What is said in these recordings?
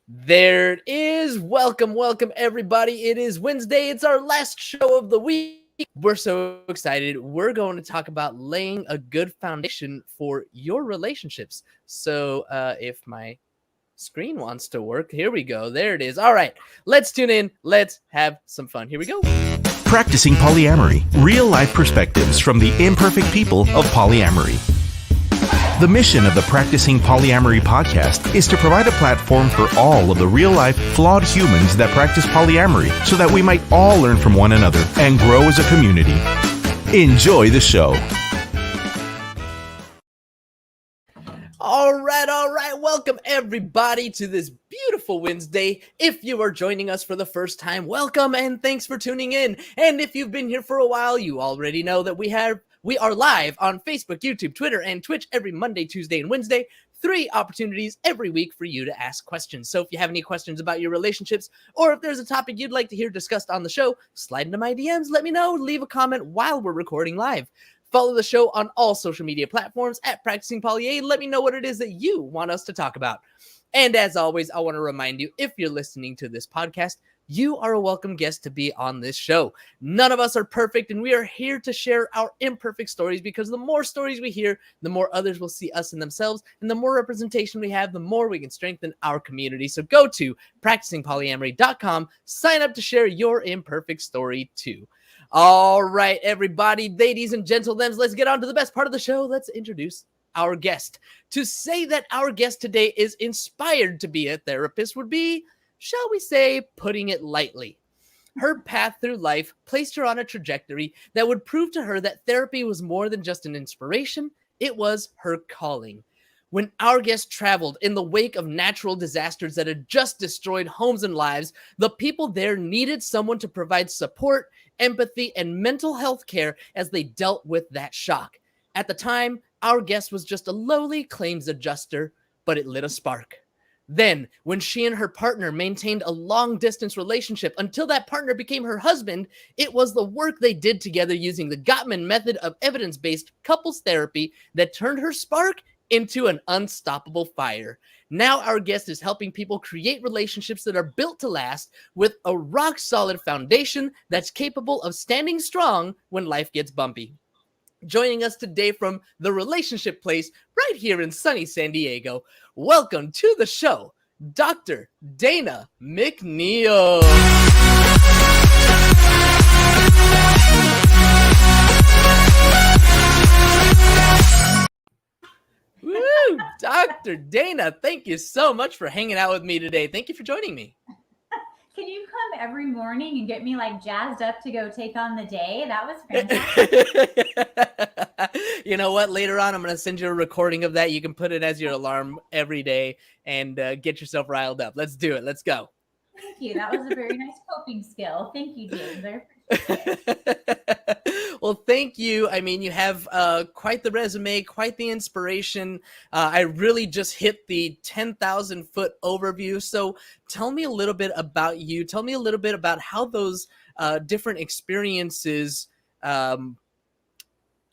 There it is. Welcome, everybody. It is Wednesday. It's our last show of the week. We're so excited. We're going to talk about laying a good foundation for your relationships. If my screen wants to work, here we go. There it is. All right, let's tune in. Let's have some fun. Here we go. Practicing Polyamory, real-life perspectives from the imperfect people of polyamory. The mission of the Practicing Polyamory podcast is to provide a platform for all of the real-life, flawed humans that practice polyamory so that we might all learn from one another and grow as a community. Enjoy the show. All right. Welcome, everybody, to this beautiful Wednesday. If you are joining us for the first time, welcome and thanks for tuning in. And if you've been here for a while, you already know that we are live on Facebook, YouTube, Twitter, and Twitch every Monday, Tuesday, and Wednesday. 3 opportunities every week for you to ask questions. So if you have any questions about your relationships, or if there's a topic you'd like to hear discussed on the show, slide into my DMs, let me know, leave a comment while we're recording live. Follow the show on all social media platforms at Practicing Polya. Let me know what it is that you want us to talk about. And as always, I want to remind you, if you're listening to this podcast, you are a welcome guest to be on this show. None of us are perfect, and we are here to share our imperfect stories, because the more stories we hear, the more others will see us in themselves, and the more representation we have, the more we can strengthen our community. So go to practicingpolyamory.com, sign up to share your imperfect story too. All right, everybody, ladies and gentlemen, let's get on to the best part of the show. Let's introduce our guest. To say that our guest today is inspired to be a therapist would be, shall we say, putting it lightly. Her path through life placed her on a trajectory that would prove to her that therapy was more than just an inspiration, it was her calling. When our guest traveled in the wake of natural disasters that had just destroyed homes and lives, the people there needed someone to provide support, empathy, and mental health care as they dealt with that shock. At the time, our guest was just a lowly claims adjuster, but it lit a spark. Then, when she and her partner maintained a long-distance relationship until that partner became her husband, it was the work they did together using the Gottman method of evidence-based couples therapy that turned her spark into an unstoppable fire. Now our guest is helping people create relationships that are built to last with a rock-solid foundation that's capable of standing strong when life gets bumpy. Joining us today from the relationship place right here in sunny San Diego, welcome to the show, Dr. Dana McNeil. Woo! Dr. Dana, thank you so much for hanging out with me today. Thank you for joining me. Can you come every morning and get me like jazzed up to go take on the day? That was fantastic. You know what? Later on, I'm going to send you a recording of that. You can put it as your alarm every day and get yourself riled up. Let's do it. Let's go. Thank you. That was a very nice coping skill. Thank you, James. I appreciate it. Well, thank you. I mean, you have quite the resume, quite the inspiration. I really just hit the 10,000 foot overview. So tell me a little bit about you. Tell me a little bit about how those different experiences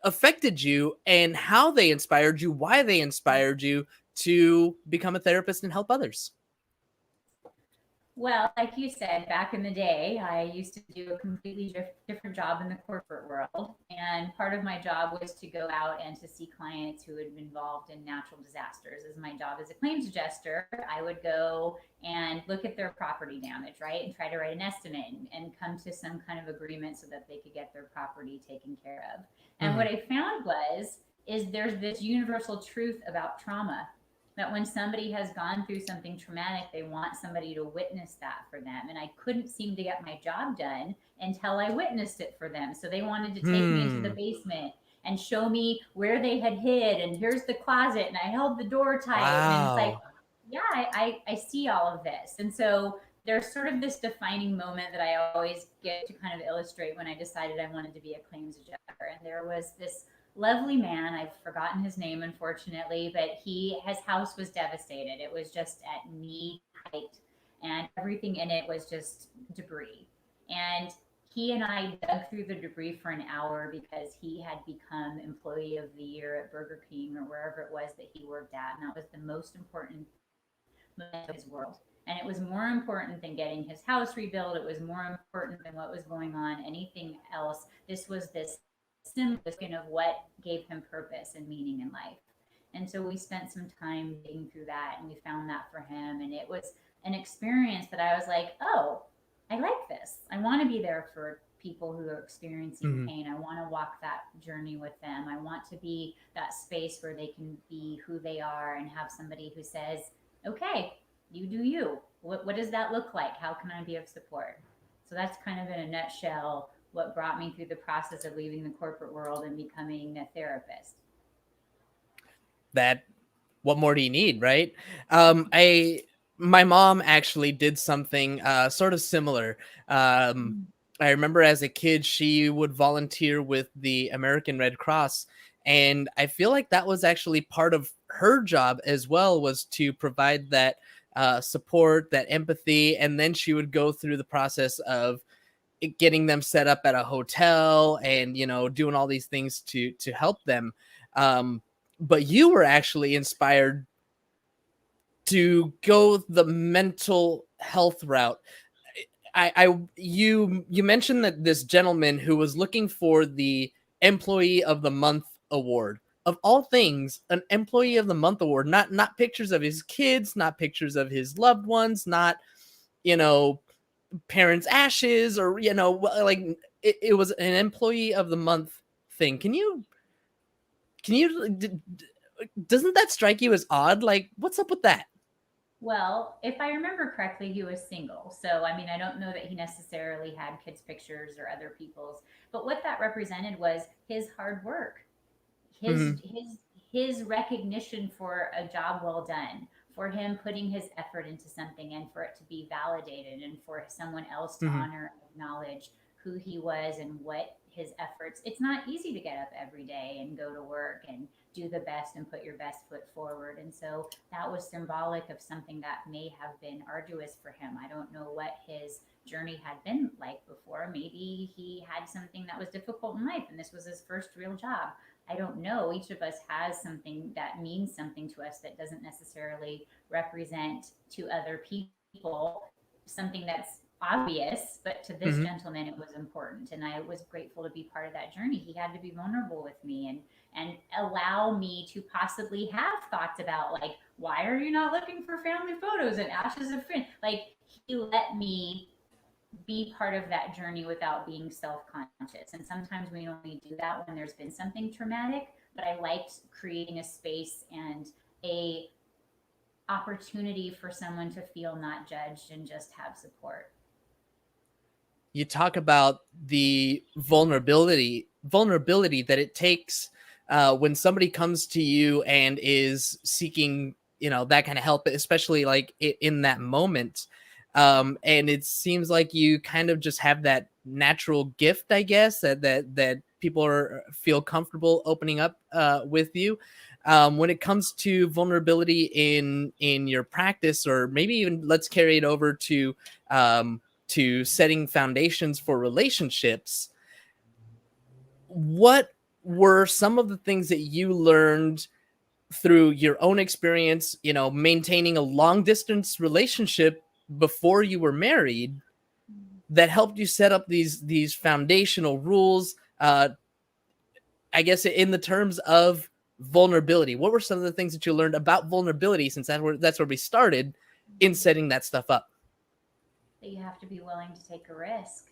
affected you and how they inspired you, why they inspired you to become a therapist and help others. Well, like you said, back in the day, I used to do a completely different job in the corporate world. And part of my job was to go out and to see clients who had been involved in natural disasters. As my job as a claims adjuster, I would go and look at their property damage, right? And try to write an estimate and come to some kind of agreement so that they could get their property taken care of. And what I found is there's this universal truth about trauma, that when somebody has gone through something traumatic, they want somebody to witness that for them. And I couldn't seem to get my job done until I witnessed it for them. So they wanted to take me into the basement and show me where they had hid. And here's the closet. And I held the door tight. Wow. And it's like, yeah, I see all of this. And so there's sort of this defining moment that I always get to kind of illustrate when I decided I wanted to be a claims adjuster. And there was this lovely man. I've forgotten his name, unfortunately, but his house was devastated. It was just at knee height, and everything in it was just debris. And he and I dug through the debris for an hour because he had become Employee of the Year at Burger King or wherever it was that he worked at, and that was the most important his world. And it was more important than getting his house rebuilt. It was more important than what was going on, anything else. This was this symbol of what gave him purpose and meaning in life. And so we spent some time digging through that and we found that for him. And it was an experience that I was like, oh, I like this. I want to be there for people who are experiencing pain. I want to walk that journey with them. I want to be that space where they can be who they are and have somebody who says, okay, you do you. What does that look like? How can I be of support? So that's kind of in a nutshell what brought me through the process of leaving the corporate world and becoming a therapist. That, what more do you need, right? My mom actually did something sort of similar. I remember as a kid, she would volunteer with the American Red Cross. And I feel like that was actually part of her job as well, was to provide that support, that empathy. And then she would go through the process of getting them set up at a hotel and, doing all these things to help them. But you were actually inspired to go the mental health route. You mentioned that this gentleman who was looking for the Employee of the Month award, of all things, an Employee of the Month award, not pictures of his kids, not pictures of his loved ones, not, parents' ashes, or, like it was an Employee of the Month thing. Can you doesn't that strike you as odd? Like, what's up with that? Well, if I remember correctly, he was single. So, I mean, I don't know that he necessarily had kids' pictures or other people's, but what that represented was his hard work, his Mhm. his his recognition for a job well done, for him putting his effort into something and for it to be validated and for someone else to Mhm. honor and acknowledge who he was and what his efforts. It's not easy to get up every day and go to work and do the best and put your best foot forward. And so that was symbolic of something that may have been arduous for him. I don't know what his journey had been like before. Maybe he had something that was difficult in life and this was his first real job. I don't know. Each of us has something that means something to us that doesn't necessarily represent to other people something that's obvious, but to this Mhm. gentleman it was important, and I was grateful to be part of that journey. He had to be vulnerable with me and allow me to possibly have thoughts about, like, why are you not looking for family photos and ashes of friends? Like, he let me be part of that journey without being self-conscious. And sometimes we only do that when there's been something traumatic, but I liked creating a space and a opportunity for someone to feel not judged and just have support. You talk about the vulnerability that it takes when somebody comes to you and is seeking, that kind of help, especially like in that moment. And it seems like you kind of just have that natural gift, I guess, that people feel comfortable opening up with you. When it comes to vulnerability in your practice, or maybe even let's carry it over um, to setting foundations for relationships, what were some of the things that you learned through your own experience, maintaining a long distance relationship before you were married, that helped you set up these foundational rules, I guess, in the terms of vulnerability? What were some of the things that you learned about vulnerability, since that's where we started, in setting that stuff up? That you have to be willing to take a risk,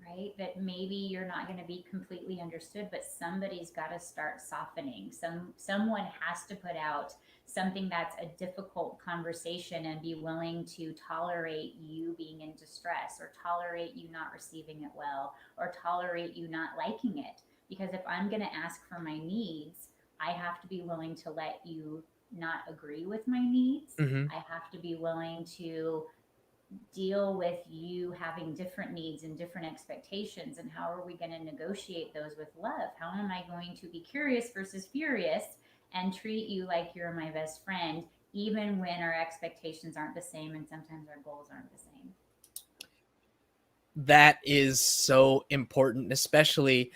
right? That maybe you're not going to be completely understood, but somebody's got to start softening. Someone has to put out something that's a difficult conversation and be willing to tolerate you being in distress, or tolerate you not receiving it well, or tolerate you not liking it. Because if I'm going to ask for my needs, I have to be willing to let you not agree with my needs. Mm-hmm. I have to be willing to deal with you having different needs and different expectations, and how are we going to negotiate those with love? How am I going to be curious versus furious and treat you like you're my best friend, even when our expectations aren't the same and sometimes our goals aren't the same? That is so important, especially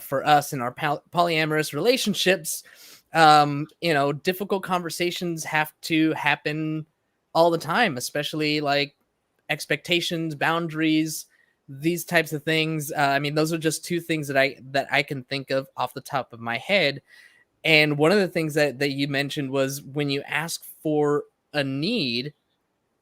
for us in our polyamorous relationships. Difficult conversations have to happen all the time, especially like expectations, boundaries, these types of things. I mean, those are just two things that I can think of off the top of my head. And one of the things that you mentioned was when you ask for a need,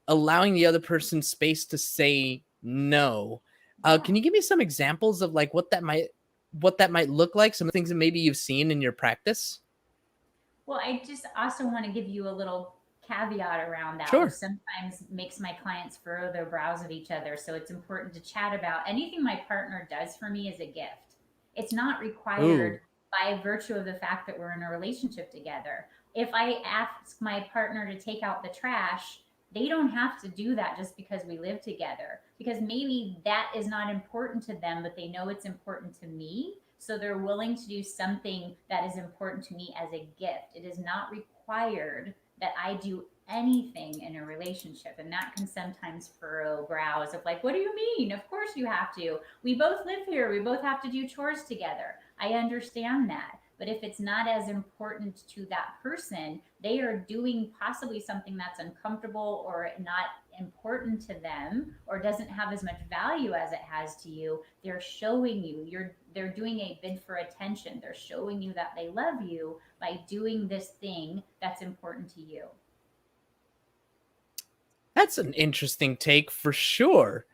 allowing the other person space to say no. Yeah. Can you give me some examples of like what that might look like? Some things that maybe you've seen in your practice. Well, I just also want to give you a little caveat around that, which Sure. sometimes makes my clients furrow their brows at each other. So it's important to chat about anything my partner does for me is a gift. It's not Ooh. required by virtue of the fact that we're in a relationship together. If I ask my partner to take out the trash, they don't have to do that just because we live together, because maybe that is not important to them, but they know it's important to me. So they're willing to do something that is important to me as a gift. It is not required that I do anything in a relationship. And that can sometimes furrow brows of like, what do you mean? Of course you have to. We both live here. We both have to do chores together. I understand that. But if it's not as important to that person, they are doing possibly something that's uncomfortable or not important to them or doesn't have as much value as it has to you. They're showing you they're doing a bid for attention. They're showing you that they love you by doing this thing that's important to you. That's an interesting take for sure.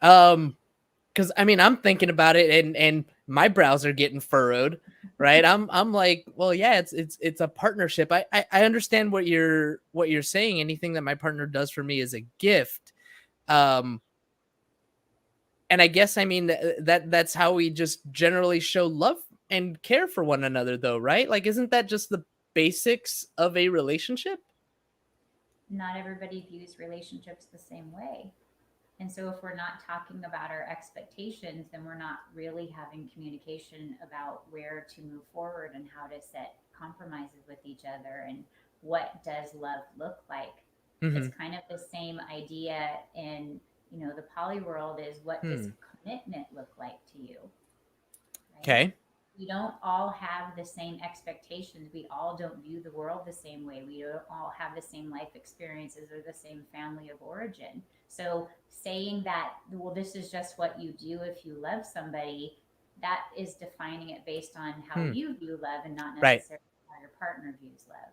Um, because I mean, I'm thinking about it, and my brows are getting furrowed, right? I'm like, well, yeah, it's a partnership. I understand what you're saying. Anything that my partner does for me is a gift. Um, and I guess I mean that's how we just generally show love and care for one another, though, right? Like, isn't that just the basics of a relationship? Not everybody views relationships the same way. And so, if we're not talking about our expectations, then we're not really having communication about where to move forward and how to set compromises with each other and what does love look like. It's Hmm. kind of the same idea in, the poly world is what does Hmm. commitment look like to you, right? Okay. We don't all have the same expectations. We all don't view the world the same way. We don't all have the same life experiences or the same family of origin. So saying that, well, this is just what you do if you love somebody, that is defining it based on how Hmm. you view love and not Right. necessarily how your partner views love.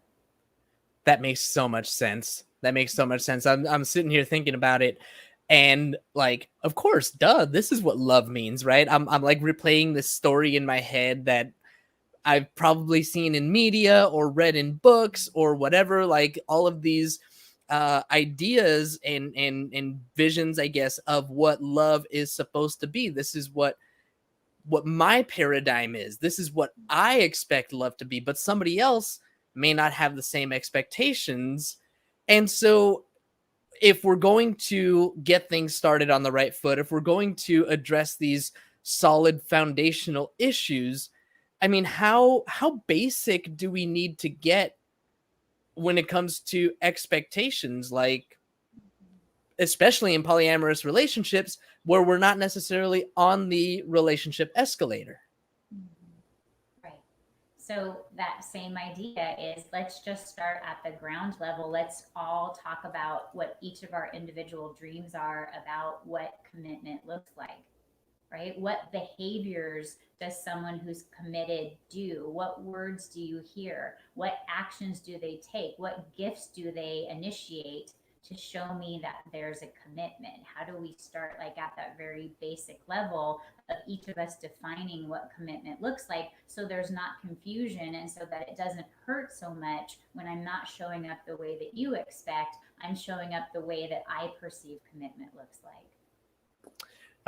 That makes so much sense. That makes so much sense. I'm sitting here thinking about it, and like, of course, duh, this is what love means, right? I'm like replaying this story in my head that I've probably seen in media or read in books or whatever, like all of these ideas and visions, I guess, of what love is supposed to be. This is what my paradigm is. This is what I expect love to be, but somebody else may not have the same expectations. And so if we're going to get things started on the right foot, if we're going to address these solid foundational issues, I mean, how basic do we need to get when it comes to expectations, like especially in polyamorous relationships where we're not necessarily on the relationship escalator? Mhm. Right. So that same idea is, let's just start at the ground level. Let's all talk about what each of our individual dreams are about what commitment looks like, right? What behaviors does someone who's committed do? What words do you hear? What actions do they take? What gifts do they initiate to show me that there's a commitment? How do we start, like, at that very basic level of each of us defining what commitment looks like, so there's not confusion and so that it doesn't hurt so much when I'm not showing up the way that you expect? I'm showing up the way that I perceive commitment looks like.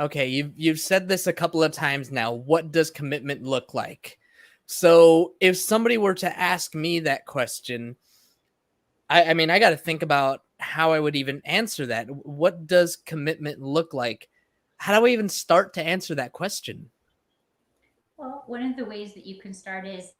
Okay, you've said this a couple of times now. What does commitment look like? So if somebody were to ask me that question, I mean, I got to think about how I would even answer that. What does commitment look like? How do I even start to answer that question? Well, one of the ways that you can start is,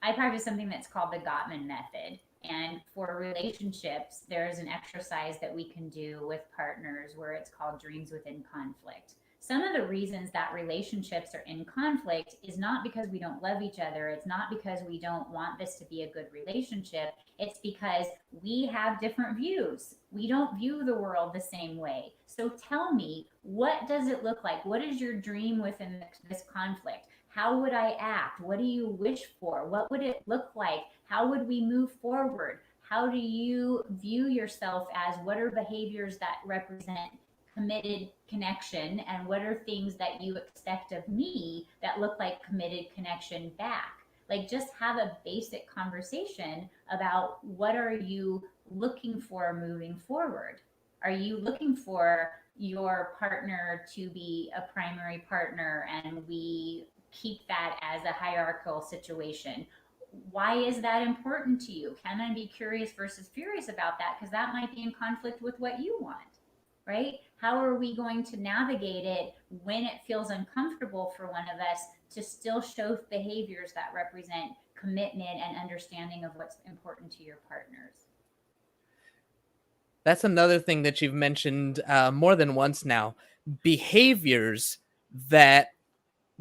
I practice something that's called the Gottman method. And for relationships, there's an exercise that we can do with partners where it's called dreams within conflict. Some of the reasons that relationships are in conflict is not because we don't love each other. It's not because we don't want this to be a good relationship. It's because we have different views. We don't view the world the same way. So tell me, what does it look like? What is your dream within this conflict? How would I act? What do you wish for? What would it look like? How would we move forward? How do you view yourself as, what are behaviors that represent committed connection, and what are things that you expect of me that look like committed connection back? Like, just have a basic conversation about what are you looking for moving forward. Are you looking for your partner to be a primary partner and we keep that as a hierarchical situation? Why is that important to you? Can I be curious versus furious about that? Because that might be in conflict with what you want, right? How are we going to navigate it when it feels uncomfortable for one of us to still show behaviors that represent commitment and understanding of what's important to your partners? That's another thing that you've mentioned more than once now. Behaviors that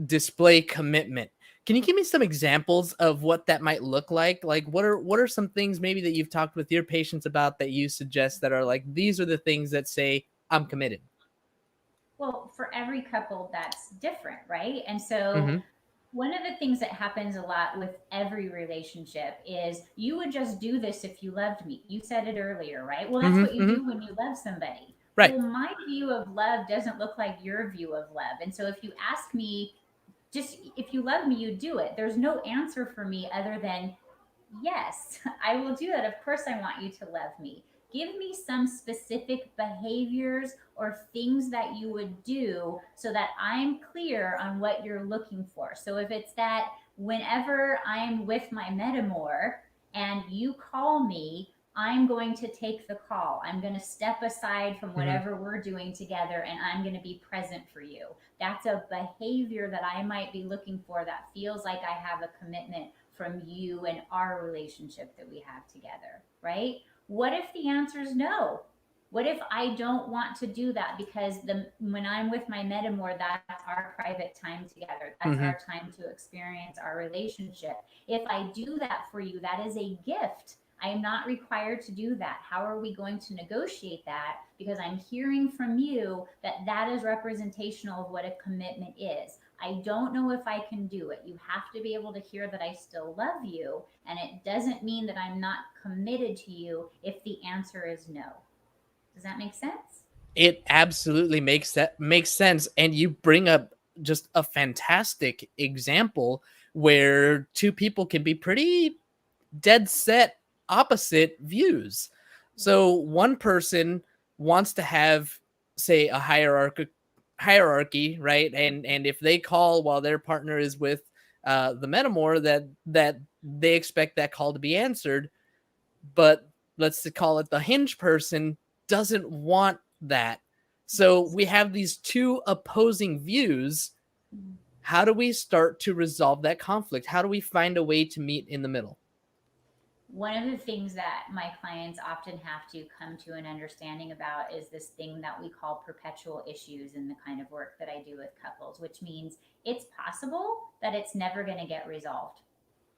display commitment. Can you give me some examples of what that might look like? Like what are some things maybe that you've talked with your patients about that you suggest that are like, these are the things that say I'm committed? Well, for every couple, that's different, right? And so Mhm. one of the things that happens a lot with every relationship is, you would just do this if you loved me. You said it earlier, right? Well, that's Mhm. what you Mhm. do when you love somebody. Right. Well, my view of love doesn't look like your view of love. And so if you ask me, just if you love me, you do it. There's no answer for me other than, yes, I will do that. Of course, I want you to love me. Give me some specific behaviors or things that you would do so that I'm clear on what you're looking for. So if it's that whenever I'm with my metamor and you call me, I'm going to take the call. I'm going to step aside from Mhm. whatever we're doing together and I'm going to be present for you. That's a behavior that I might be looking for that feels like I have a commitment from you and our relationship that we have together, right? What if the answer is no? What if I don't want to do that because when I'm with my metamor, that's our private time together. That's Mhm. our time to experience our relationship. If I do that for you, that is a gift. I am not required to do that. How are we going to negotiate that? Because I'm hearing from you that that is representational of what a commitment is. I don't know if I can do it. You have to be able to hear that I still love you. And it doesn't mean that I'm not committed to you if the answer is no. Does that make sense? It absolutely makes sense, and you bring up just a fantastic example where two people can be pretty dead set opposite views. So one person wants to have, say, a hierarchy, right? And if they call while their partner is with the metamor, that they expect that call to be answered. But let's call it the hinge person doesn't want that. So Yes. we have these two opposing views. Mm. How do we start to resolve that conflict? How do we find a way to meet in the middle? One of the things that my clients often have to come to an understanding about is this thing that we call perpetual issues in the kind of work that I do with couples, which means it's possible that it's never going to get resolved.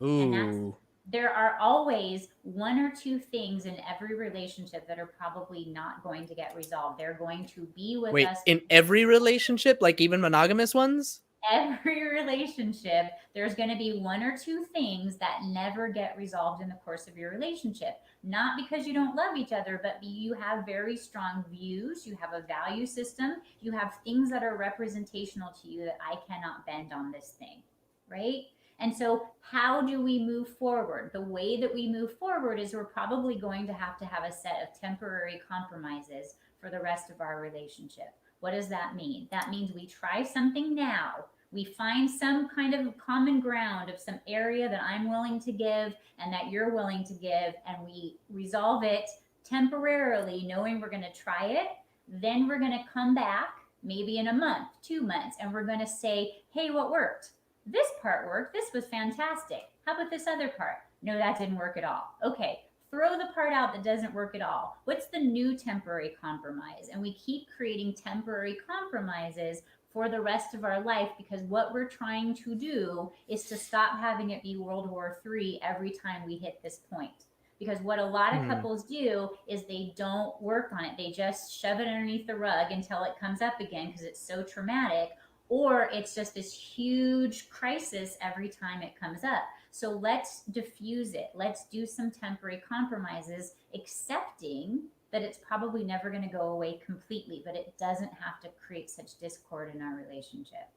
And that's, Ooh. there are always one or two things in every relationship that are probably not going to get resolved. They're going to be with Wait, us in every relationship, like even monogamous ones? every relationship. There's going to be one or two things that never get resolved in the course of your relationship. Not because you don't love each other, but you have very strong views, you have a value system, you have things that are representational to you that I cannot bend on this thing, right? And so, how do we move forward? The way that we move forward is we're probably going to have a set of temporary compromises for the rest of our relationship. What does that mean? That means we try something now. We find some kind of common ground of some area that I'm willing to give and that you're willing to give, and we resolve it temporarily, knowing we're going to try it. Then we're going to come back maybe in a month, 2 months, and we're going to say, hey, what worked? This part worked. This was fantastic. How about this other part? No, that didn't work at all. Okay, throw the part out that doesn't work at all. What's the new temporary compromise? And we keep creating temporary compromises for the rest of our life, because what we're trying to do is to stop having it be World War III every time we hit this point. Because what a lot of couples do is they don't work on it. They just shove it underneath the rug until it comes up again because it's so traumatic, or it's just this huge crisis every time it comes up. So let's diffuse it. Let's do some temporary compromises, accepting that it's probably never going to go away completely, but it doesn't have to create such discord in our relationship.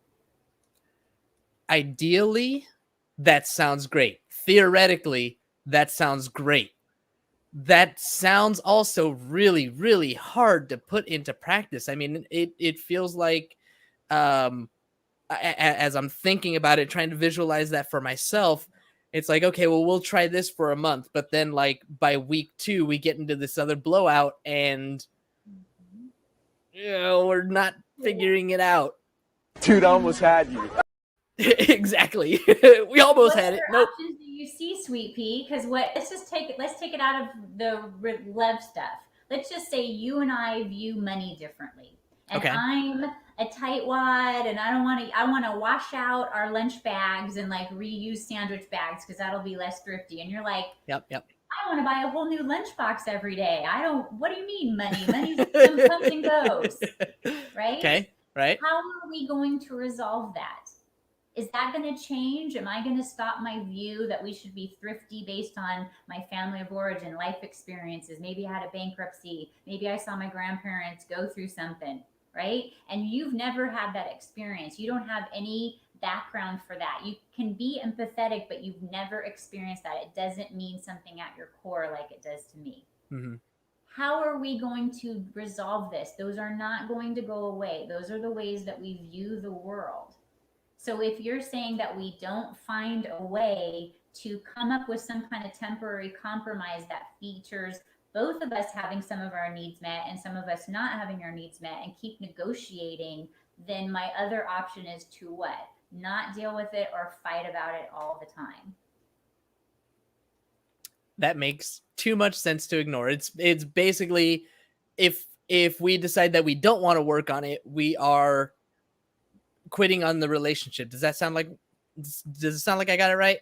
Ideally, that sounds great. Theoretically, that sounds great. That sounds also really, really hard to put into practice. I mean, it feels like, as I'm thinking about it, trying to visualize that for myself, it's like, okay, well, we'll try this for a month, but then like by week 2, we get into this other blowout, and we're not figuring it out. Dude, I almost had you. Exactly. We almost had it. Nope. Options do you see, Sweet Pea? Because let's take it out of the love stuff. Let's just say you and I view money differently, and Okay. I'm a tightwad, and I want to wash out our lunch bags and like reuse sandwich bags because that'll be less thrifty. And you're like, Yep. I want to buy a whole new lunchbox every day. What do you mean money? Money comes and goes, right? Okay. Right. How are we going to resolve that? Is that going to change? Am I going to stop my view that we should be thrifty based on my family of origin, life experiences? Maybe I had a bankruptcy. Maybe I saw my grandparents go through something, right? And you've never had that experience. You don't have any background for that. You can be empathetic, but you've never experienced that. It doesn't mean something at your core like it does to me. Mm-hmm. How are we going to resolve this? Those are not going to go away. Those are the ways that we view the world. So if you're saying that we don't find a way to come up with some kind of temporary compromise that features both of us having some of our needs met and some of us not having our needs met, and keep negotiating, then my other option is to what? Not deal with it or fight about it all the time. That makes too much sense to ignore. It's basically, if we decide that we don't want to work on it, we are quitting on the relationship. Does it sound like I got it right?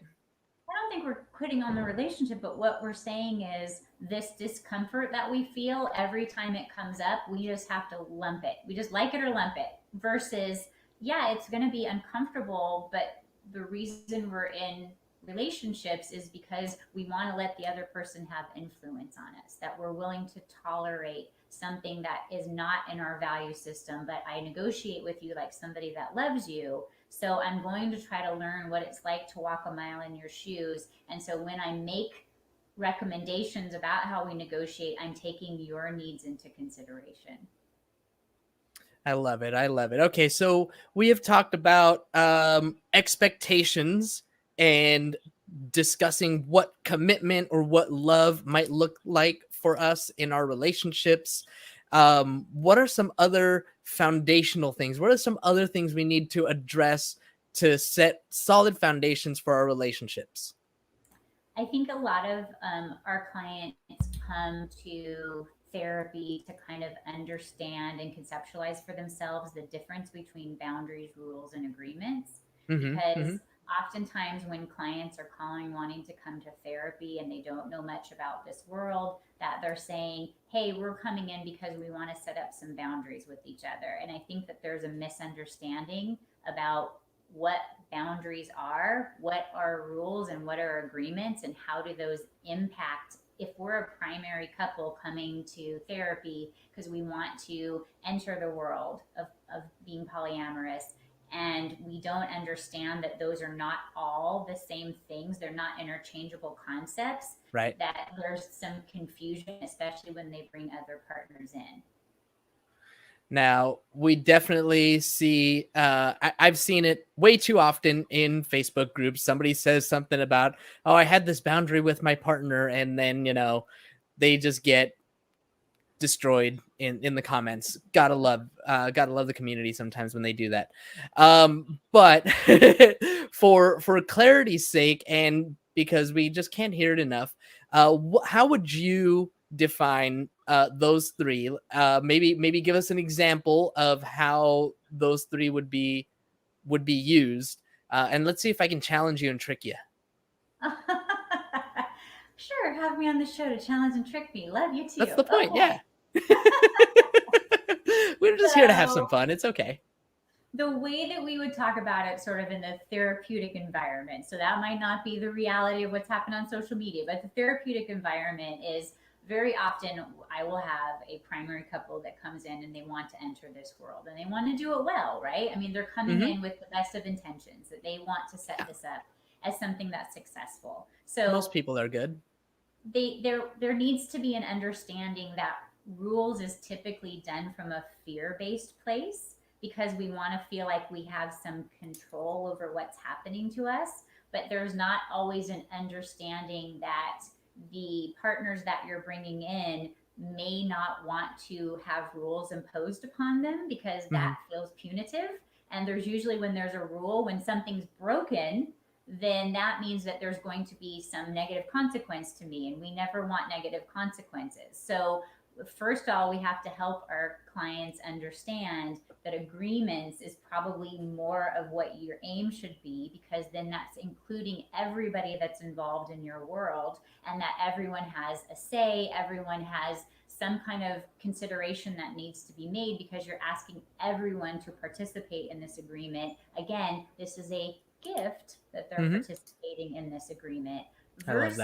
I don't think we're quitting on the relationship, but what we're saying is this discomfort that we feel every time it comes up, we just have to lump it. We just like it or lump it, versus, yeah, it's going to be uncomfortable, but the reason we're in relationships is because we want to let the other person have influence on us, that we're willing to tolerate something that is not in our value system, but I negotiate with you like somebody that loves you. So I'm going to try to learn what it's like to walk a mile in your shoes. And so when I make recommendations about how we negotiate, I'm taking your needs into consideration. I love it. Okay, so we have talked about expectations and discussing what commitment or what love might look like for us in our relationships. What are some other foundational things? What are some other things we need to address to set solid foundations for our relationships? I think a lot of our clients come to therapy to kind of understand and conceptualize for themselves the difference between boundaries, rules, and agreements. Because oftentimes when clients are calling wanting to come to therapy and they don't know much about this world, that they're saying, hey, we're coming in because we want to set up some boundaries with each other. And I think that there's a misunderstanding about what boundaries are, what are rules, and what are agreements, and how do those impact if we're a primary couple coming to therapy because we want to enter the world of being polyamorous, and we don't understand that those are not all the same things. They're not interchangeable concepts. Right. That there's some confusion, especially when they bring other partners in. Now, we definitely see, I've seen it way too often in Facebook groups. Somebody says something about, oh, I had this boundary with my partner, and then, they just get destroyed in the comments. Gotta love the community sometimes when they do that. But for clarity's sake, and because we just can't hear it enough, how would you define those three. Maybe give us an example of how those three would be used, and let's see if I can challenge you and trick you. Sure, have me on the show to challenge and trick me. Love you too. That's the point. Okay. Yeah. We're just here to have some So fun. It's okay. the way that we would talk about it sort of in the therapeutic environment, so that might not be the reality of what's happened on social media, but the therapeutic environment is very often I will have a primary couple that comes in and they want to enter this world and they want to do it well, right? I mean, they're coming in with the best of intentions that they want to set this up as something that's successful. So Most people are good. there needs to be an understanding that rules is typically done from a fear-based place because we want to feel like we have some control over what's happening to us, but there's not always an understanding that the partners that you're bringing in may not want to have rules imposed upon them because that feels punitive. And there's usually, when there's a rule, when something's broken, then that means that there's going to be some negative consequence to me, and we never want negative consequences. So first of all, we have to help our clients understand that agreements is probably more of what your aim should be, because then that's including everybody that's involved in your world, and that everyone has a say, everyone has some kind of consideration that needs to be made because you're asking everyone to participate in this agreement. Again, this is a gift that they're participating in this agreement versus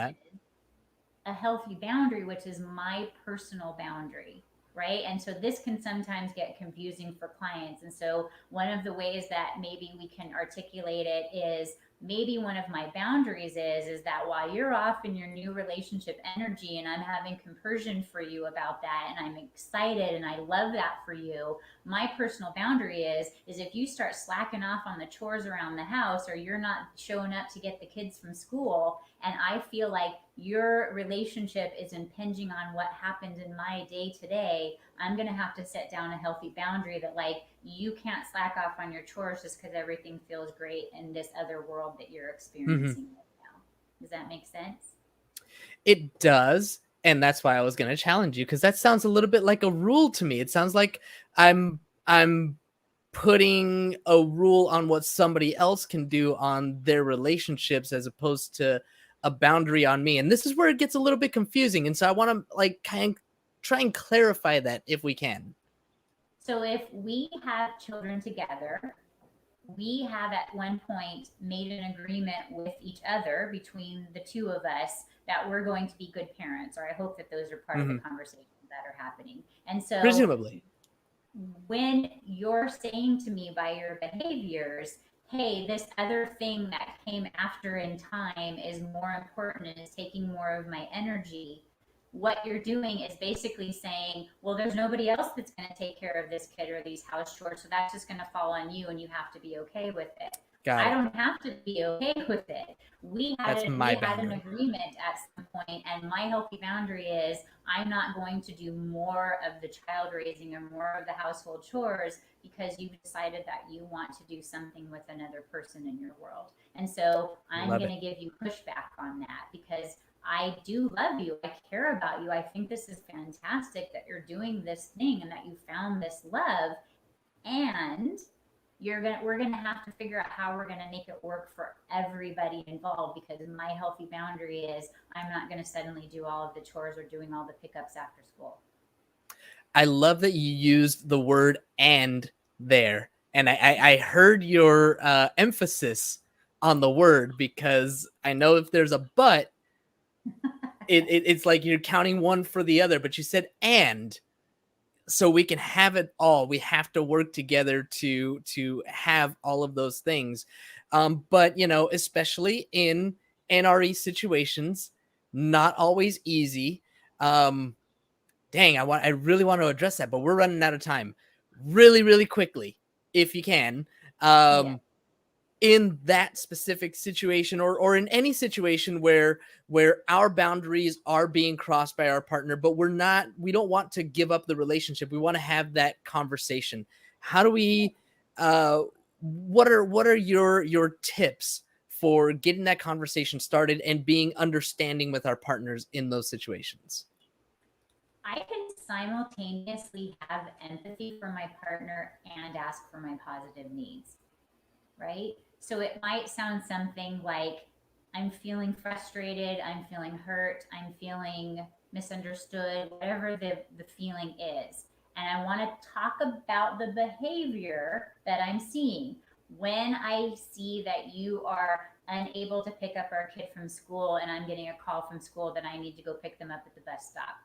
a healthy boundary, which is my personal boundary, right? And so this can sometimes get confusing for clients. And so one of the ways that maybe we can articulate it is, maybe one of my boundaries is that while you're off in your new relationship energy and I'm having compersion for you about that and I'm excited and I love that for you, my personal boundary is if you start slacking off on the chores around the house, or you're not showing up to get the kids from school, and I feel like your relationship is impinging on what happens in my day to day, I'm going to have to set down a healthy boundary that, like, you can't slack off on your chores just because everything feels great in this other world that you're experiencing right now. Does that make sense? It does. And that's why I was going to challenge you, because that sounds a little bit like a rule to me. It sounds like I'm putting a rule on what somebody else can do on their relationships as opposed to a boundary on me. And this is where it gets a little bit confusing. And so I want to, like, kind of try and clarify that if we can. So if we have children together, we have at one point made an agreement with each other, between the two of us, that we're going to be good parents, or I hope that those are part of the conversations that are happening. And so presumably, when you're saying to me by your behaviors, hey, this other thing that came after in time is more important and is taking more of my energy, what you're doing is basically saying, well, there's nobody else that's going to take care of this kid or these house chores, so that's just going to fall on you and you have to be okay with it. I don't have to be okay with it. We had an agreement at some point, and my healthy boundary is I'm not going to do more of the child raising or more of the household chores because you've decided that you want to do something with another person in your world. And so I'm going to give you pushback on that, because I do love you. I care about you. I think this is fantastic that you're doing this thing and that you found this love. And we're gonna have to figure out how we're gonna make it work for everybody involved, because my healthy boundary is I'm not gonna suddenly do all of the chores or doing all the pickups after school. I love that you used the word "and" there, and I heard your emphasis on the word, because I know if there's a but, it's like you're counting one for the other. But you said "and." So we can have it all. We have to work together to have all of those things. But you know, especially in NRE situations, not always easy. Dang, I really want to address that, but we're running out of time. Really quickly, if you can. In that specific situation, or in any situation where our boundaries are being crossed by our partner, but we don't want to give up the relationship. We want to have that conversation. How do we what are your tips for getting that conversation started and being understanding with our partners in those situations? I can simultaneously have empathy for my partner and ask for my positive needs, right? So it might sound something like, I'm feeling frustrated, I'm feeling hurt, I'm feeling misunderstood, whatever the feeling is. And I want to talk about the behavior that I'm seeing. When I see that you are unable to pick up our kid from school and I'm getting a call from school that I need to go pick them up at the bus stop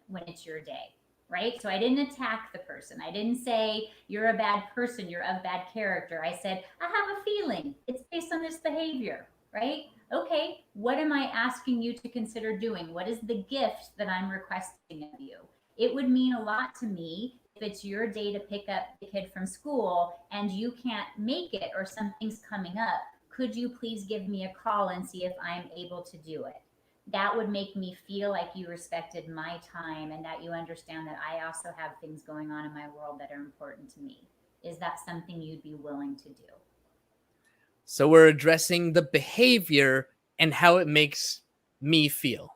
when it's your day, right? So I didn't attack the person. I didn't say you're a bad person, you're of bad character. I said, I have a feeling. It's based on this behavior, right? Okay, what am I asking you to consider doing? What is the gift that I'm requesting of you? It would mean a lot to me if it's your day to pick up the kid from school and you can't make it or something's coming up. Could you please give me a call and see if I'm able to do it? That would make me feel like you respected my time and that you understand that I also have things going on in my world that are important to me. Is that something you'd be willing to do? So we're addressing the behavior and how it makes me feel.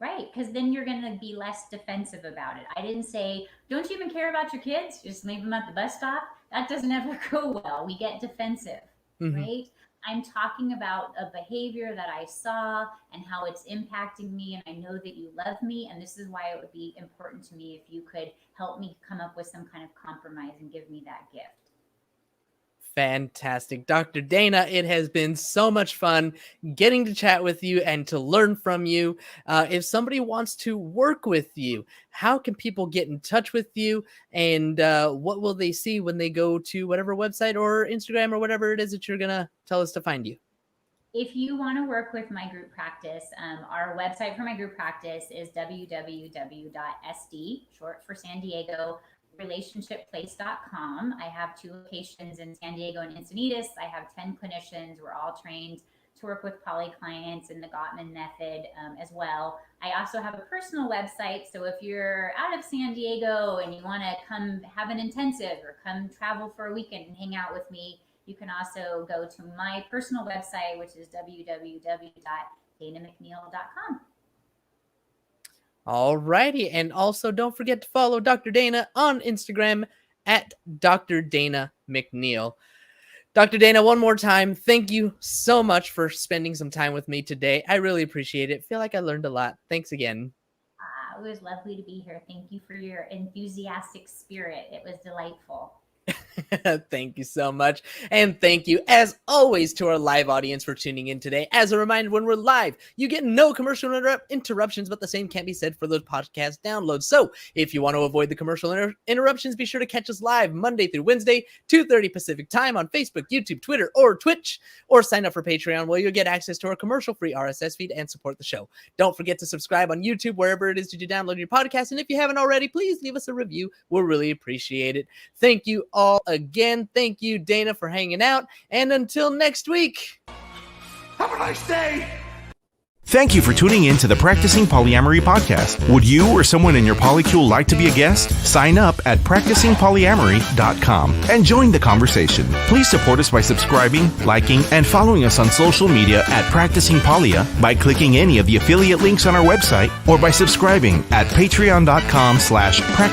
Right, because then you're going to be less defensive about it. I didn't say, don't you even care about your kids? Just leave them at the bus stop. That doesn't ever go well. We get defensive, right? I'm talking about a behavior that I saw and how it's impacting me, and I know that you love me, and this is why it would be important to me if you could help me come up with some kind of compromise and give me that gift. Fantastic. Dr. Dana, it has been so much fun getting to chat with you and to learn from you. If somebody wants to work with you, how can people get in touch with you? And what will they see when they go to whatever website or Instagram or whatever it is that you're going to tell us to find you? If you want to work with my group practice, our website for my group practice is www.sd, short for San Diego, relationshipplace.com. I have 2 locations in San Diego and Encinitas. I have 10 clinicians. We're all trained to work with poly clients in the Gottman method as well. I also have a personal website. So if you're out of San Diego and you want to come have an intensive or come travel for a weekend and hang out with me, you can also go to my personal website, which is www.danamcneil.com. All righty. And also don't forget to follow Dr. Dana on Instagram at Dr. Dana McNeil. Dr. Dana, one more time, thank you so much for spending some time with me today. I really appreciate it. Feel like I learned a lot. Thanks again. It was lovely to be here. Thank you for your enthusiastic spirit. It was delightful. Thank you so much. And thank you, as always, to our live audience for tuning in today. As a reminder, when we're live, you get no commercial interruptions, but the same can't be said for those podcast downloads. So if you want to avoid the commercial interruptions, be sure to catch us live Monday through Wednesday, 2:30 Pacific time on Facebook, YouTube, Twitter, or Twitch, or sign up for Patreon where you'll get access to our commercial-free RSS feed and support the show. Don't forget to subscribe on YouTube, wherever it is that you download your podcast. And if you haven't already, please leave us a review. We'll really appreciate it. Thank you all again. Thank you, Dana, for hanging out. And until next week. Have a nice day! Thank you for tuning in to the Practicing Polyamory podcast. Would you or someone in your polycule like to be a guest? Sign up at practicingpolyamory.com and join the conversation. Please support us by subscribing, liking, and following us on social media at Practicing Polya by clicking any of the affiliate links on our website or by subscribing at patreon.com/practicingpolya.